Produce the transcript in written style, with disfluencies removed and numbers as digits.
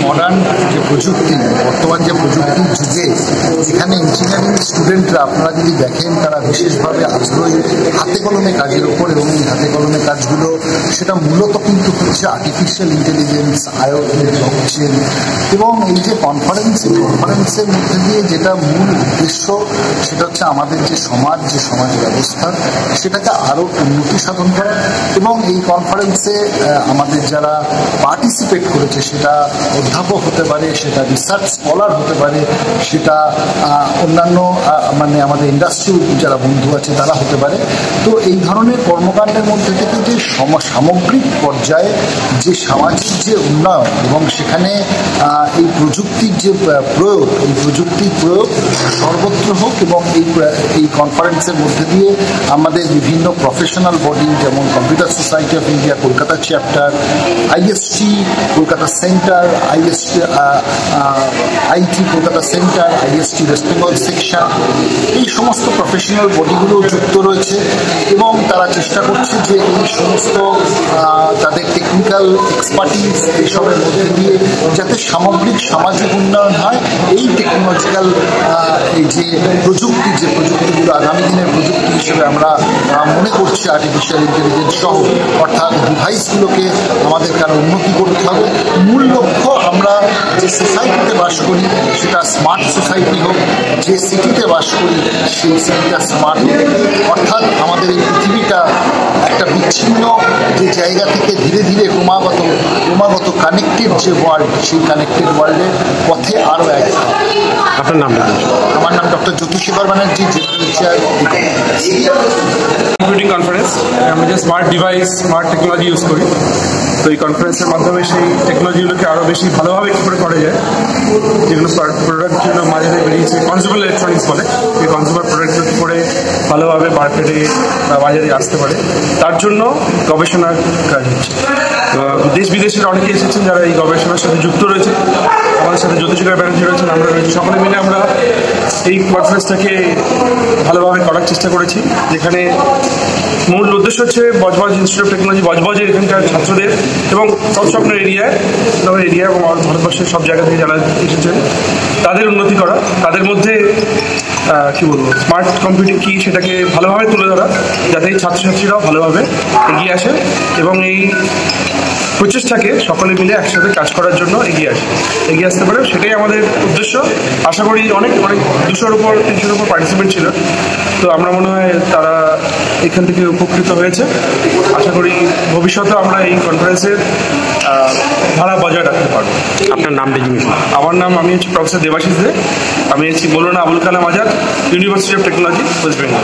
Modern যে প্রযুক্তি, বর্তমান যে প্রযুক্তির যুগে এখানে ইঞ্জিনিয়ারিং স্টুডেন্টরা আপনারা যদি দেখেন তারা বিশেষভাবে আগ্রহী হাতে কলমে কাজের ওপর, এবং এই হাতে কলমে কাজগুলো সেটা মূলত কিন্তু হচ্ছে আর্টিফিশিয়াল ইন্টেলিজেন্স, আইওটি, ব্লকচেন। এবং এই যে কনফারেন্সের মধ্যে দিয়ে যেটা মূল উদ্দেশ্য সেটা হচ্ছে আমাদের যে সমাজ ব্যবস্থা সেটাকে আরও উন্নতি সাধন করা। এবং এই কনফারেন্সে আমাদের যারা পার্টিসিপেট করেছে সেটা অধ্যাপক হতে পারে, সেটা রিসার্চ স্কলার হতে পারে, সেটা অন্যান্য মানে আমাদের ইন্ডাস্ট্রির যারা বন্ধু আছে তারা হতে পারে। তো এই ধরনের কর্মকাণ্ডের মধ্যে থেকে যে সামগ্রিক পর্যায়ে যে সামাজিক যে উন্নয়ন এবং সেখানে এই প্রযুক্তির যে প্রয়োগ, এই প্রযুক্তির প্রয়োগ সর্বত্র হোক। এবং এই কনফারেন্সের মধ্যে দিয়ে আমাদের বিভিন্ন প্রফেশনাল বডি যেমন computer society of India Kolkata chapter, IST Kolkata centre, IT Kolkata centre, IST West Bengal section, এই সমস্ত প্রফেশনাল বডিগুলো যুক্ত রয়েছে এবং তারা চেষ্টা করছে যে এই সমস্ত তাদের টেকনিক্যাল এক্সপার্টিজ এইসবের মধ্যে দিয়ে যাতে সামগ্রিক সামাজিক উন্নয়ন হয়। এই টেকনোলজিক্যাল এই যে প্রযুক্তিগুলো আগামী দিনের প্রযুক্তি হিসেবে আমরা মনে করছি আর্টিফিশিয়াল ইন্টেলিজেন্স সহ, অর্থাৎ ডিভাইসগুলোকে আমাদেরকে আরও উন্নতি করতে হবে। মূল লক্ষ্য আমরা যে সোসাইটিতে বাস করি সেটা স্মার্ট সোসাইটি হোক, যে সিটিতে বাস করি সেই সিটিটা স্মার্ট হোক, অর্থাৎ আমাদের এই পৃথিবীটা একটা বিচ্ছিন্ন যে জায়গা থেকে ধীরে ধীরে ক্রমাগত কানেক্টেড যে ওয়ার্ল্ড, সেই কানেক্টেড ওয়ার্ল্ডের পথে আরও এক। আপনার নাম? আমার নাম doctor Jyotishekhar Banerjee, general chair. Computing conference, আমরা যে smart device, smart technology use করি, তো এই কনফারেন্সের মাধ্যমে সেই টেকনোলজিগুলোকে আরও বেশি ভালোভাবে কী করে করা যায়, যেগুলো প্রোডাক্টগুলো মাঝে বেরিয়েছে কনজিউমার ইলেকট্রনিক্স বলে, এই কনজিউমার প্রোডাক্টগুলো কী করে ভালোভাবে মার্কেটে বা বাজারে আসতে পারে তার জন্য গবেষণার কাজ হচ্ছে। দেশ বিদেশের অনেকে এসেছেন যারা এই গবেষণার সাথে যুক্ত রয়েছে। আমাদের সাথে জ্যোতিশেখর ব্যানার্জি রয়েছেন, আমরা রয়েছি, সকলে মিলে আমরা এই কনফারেন্সটাকে ভালোভাবে করার চেষ্টা করেছি, যেখানে মূল উদ্দেশ্য হচ্ছে বজবজ ইনস্টিটিউট অফ টেকনোলজি, বজবজের এখানকার ছাত্রদের এবং স্বপ্নের এরিয়া এবং ভারতবর্ষের সব জায়গা থেকে যারা এসেছেন তাদের উন্নতি করা, তাদের মধ্যে কী বলবো স্মার্ট কম্পিউটিং কী সেটাকে ভালোভাবে তুলে ধরা, যাতে এই ছাত্রছাত্রীরাও ভালোভাবে এগিয়ে আসে এবং এই প্রচেষ্টাকে সকলে মিলে একসাথে কাজ করার জন্য এগিয়ে আসতে পারে, সেটাই আমাদের উদ্দেশ্য। আশা করি অনেক 200-300 উপর পার্টিসিপেন্ট ছিল, তো আমরা মনে হয় তারা এখান থেকে উপকৃত হয়েছে। আশা করি ভবিষ্যতে আমরা এই কনফারেন্সের ধারা বজায় রাখতে পারবো। আপনার নামটা জিজ্ঞেস? আমি হচ্ছে প্রফেসর দেবাশিস দে, আমি হচ্ছি Maulana Abul Kalam Azad, university of technology, West Bengal.